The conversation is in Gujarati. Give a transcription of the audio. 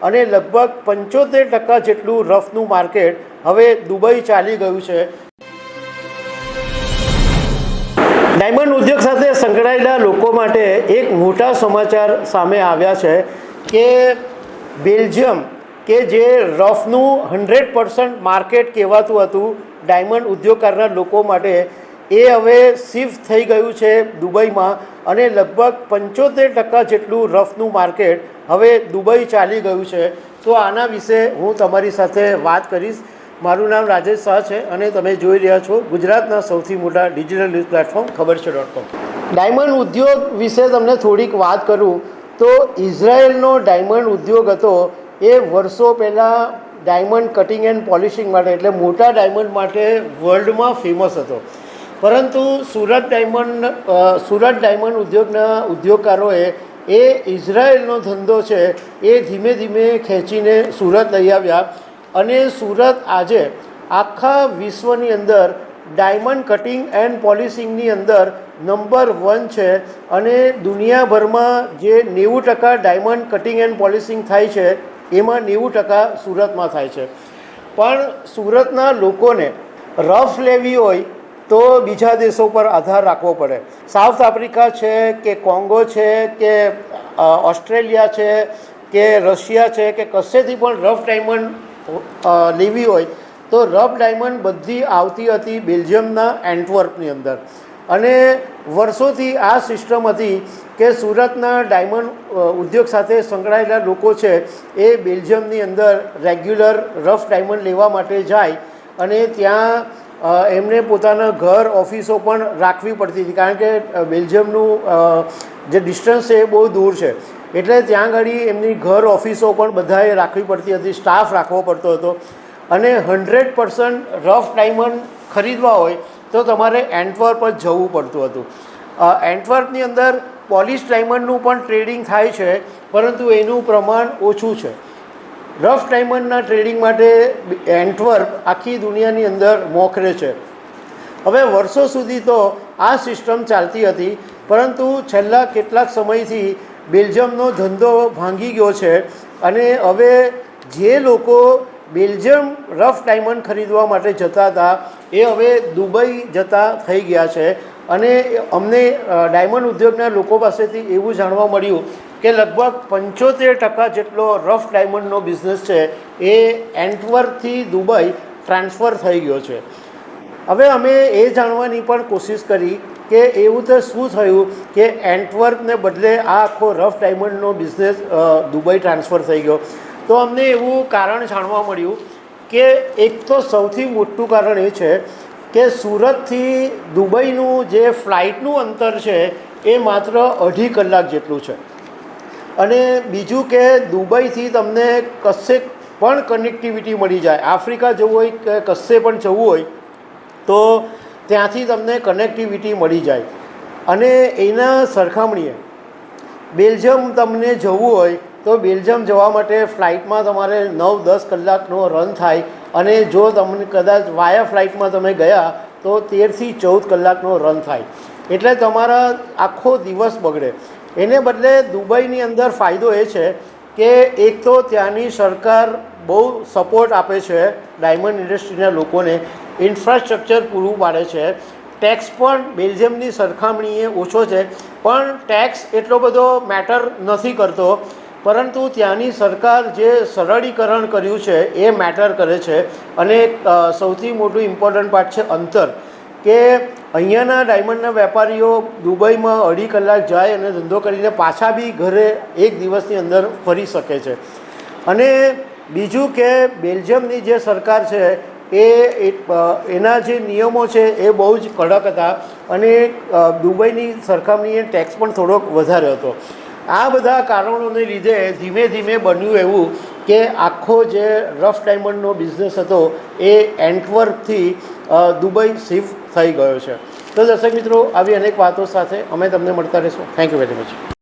અને લગભગ 75% જેટલું રફનું માર્કેટ હવે દુબઈ ચાલી ગયું છે। ડાયમંડ ઉદ્યોગ સાથે સંકળાયેલા લોકો માટે એક મોટા સમાચાર સામે આવ્યા છે કે બેલ્જિયમ કે જે રફનું 100% માર્કેટ કહેવાતું હતું ડાયમંડ ઉદ્યોગ કરનાર લોકો માટે, એ હવે શિફ્ટ થઈ ગયું છે દુબઈમાં અને લગભગ 75% જેટલું રફનું માર્કેટ હવે દુબઈ ચાલી ગયું છે। તો આના વિશે હું તમારી સાથે વાત કરીશ। મારું નામ રાજેશ શાહ છે અને તમે જોઈ રહ્યા છો ગુજરાતના સૌથી મોટા ડિજિટલ ન્યૂઝ પ્લેટફોર્મ ખબરછે.com। ડાયમંડ ઉદ્યોગ વિશે તમને થોડીક વાત કરું તો ઇઝરાયલનો ડાયમંડ ઉદ્યોગ હતો એ વર્ષો પહેલાં ડાયમંડ કટિંગ એન્ડ પોલિશિંગ માટે એટલે મોટા ડાયમંડ માટે વર્લ્ડમાં ફેમસ હતો, પરંતુ સુરત ડાયમંડ ઉદ્યોગના ઉદ્યોગકારોએ એ ઇઝરાયલનો ધંધો છે એ ધીમે ધીમે ખેંચીને સુરત લઈ આવ્યા અને સુરત આજે આખા વિશ્વની અંદર ડાયમંડ કટિંગ એન્ડ પોલિશિંગની અંદર નંબર 1 છે અને દુનિયાભરમાં જે 90% ડાયમંડ કટિંગ એન્ડ પોલિશિંગ થાય છે એમાં 90% સુરતમાં થાય છે। પણ સુરતના લોકોને રફ લેવી હોય તો બીજા દેશો પર આધાર રાખવો પડે। સાઉથ આફ્રિકા છે કે કોંગો છે કે ઓસ્ટ્રેલિયા છે કે રશિયા છે કે કશેથી પણ રફ ડાયમંડ લેવી હોય તો રફ ડાયમંડ બધી આવતી હતી બેલ્જિયમના એન્ટવર્પની અંદર અને વર્ષોથી આ સિસ્ટમ હતી કે સુરતના ડાયમંડ ઉદ્યોગ સાથે સંકળાયેલા લોકો છે એ બેલ્જિયમની અંદર રેગ્યુલર રફ ડાયમંડ લેવા માટે જાય અને ત્યાં એમને પોતાના ઘર ઓફિસો પણ રાખવી પડતી હતી, કારણ કે બેલ્જિયમનું જે ડિસ્ટન્સ છે એ બહુ દૂર છે એટલે ત્યાં આગળ એમની ઘર ઓફિસો પણ બધાએ રાખવી પડતી હતી, સ્ટાફ રાખવો પડતો હતો અને 100% રફ ડાયમંડ ખરીદવા હોય તો તમારે એન્ટવર્પ જ જવું પડતું હતું। એન્ટવર્પની અંદર પોલિશ ડાયમંડનું પણ ટ્રેડિંગ થાય છે પરંતુ એનું પ્રમાણ ઓછું છે। રફ ડાયમંડના ટ્રેડિંગ માટે એન્ટવર્પ આખી દુનિયાની અંદર મોખરે છે। હવે વર્ષો સુધી તો આ સિસ્ટમ ચાલતી હતી, પરંતુ છેલ્લા કેટલાક સમયથી બેલ્જિયમનો ધંધો ભાંગી ગયો છે અને હવે જે લોકો બેલ્જિયમ રફ ડાયમંડ ખરીદવા માટે જતા હતા એ હવે દુબઈ જતા થઈ ગયા છે અને અમને ડાયમંડ ઉદ્યોગના લોકો પાસેથી એવું જાણવા મળ્યું કે લગભગ 75% જેટલો રફ ડાયમંડનો બિઝનેસ છે એ એન્ટવર્પથી દુબઈ ટ્રાન્સફર થઈ ગયો છે। હવે અમે એ જાણવાની પણ કોશિશ કરી કે એવું તો શું થયું કે એન્ટવર્પને બદલે આ આખો રફ ડાયમંડનો બિઝનેસ દુબઈ ટ્રાન્સફર થઈ ગયો। તો અમને એવું કારણ જાણવા મળ્યું કે એક તો સૌથી મોટું કારણ એ છે કે સુરતથી દુબઈનું જે ફ્લાઇટનું અંતર છે એ માત્ર 2.5 કલાક જેટલું છે અને બીજું કે દુબઈથી તમને કશે પણ કનેક્ટિવિટી મળી જાય, આફ્રિકા જવું હોય કે કશે પણ જવું હોય તો ત્યાંથી તમને કનેક્ટિવિટી મળી જાય અને એના સરખામણીએ બેલ્જિયમ તમને જવું હોય તો બેલ્જિયમ જવા માટે ફ્લાઇટમાં તમારે 9-10 કલાકનો રન થાય અને જો તમને કદાચ વાયા ફ્લાઇટમાં તમે ગયા તો 13થી 14 કલાકનો રન થાય એટલે તમારા આખો દિવસ બગડે। એને બદલે દુબઈની અંદર ફાયદો એ છે કે એક તો ત્યાંની સરકાર બહુ સપોર્ટ આપે છે ડાયમંડ ઇન્ડસ્ટ્રીના લોકોને, ઇન્ફ્રાસ્ટ્રક્ચર પૂરું પાડે છે, ટેક્સ પણ બેલ્જિયમની સરખામણીએ ઓછો છે પણ ટેક્સ એટલો બધો મેટર નથી કરતો, પરંતુ ત્યાંની સરકાર જે સરળીકરણ કર્યું છે એ મેટર કરે છે અને સૌથી મોટું ઇમ્પોર્ટન્ટ પાર્ટ છે અંતર, કે અહીંયાના ડાયમંડના વેપારીઓ દુબઈમાં 2.5 કલાક જાય અને ધંધો કરીને પાછા બી ઘરે એક દિવસની અંદર ફરી શકે છે। અને બીજું કે બેલ્જિયમની જે સરકાર છે એના જે નિયમો છે એ બહુ જ કડક હતા અને દુબઈની સરખામણીએ ટેક્સ પણ થોડોક વધારે હતો। આ બધા કારણોને લીધે ધીમે ધીમે બન્યું એવું કે આખો જે રફ ડાયમંડનો બિઝનેસ હતો એ એન્ટવર્પથી દુબઈ શિફ્ટ થઈ ગયો છે। તો દર્શક મિત્રો, આવી અનેક વાતો સાથે અમે તમને મળતા રહીશું। Thank you very much.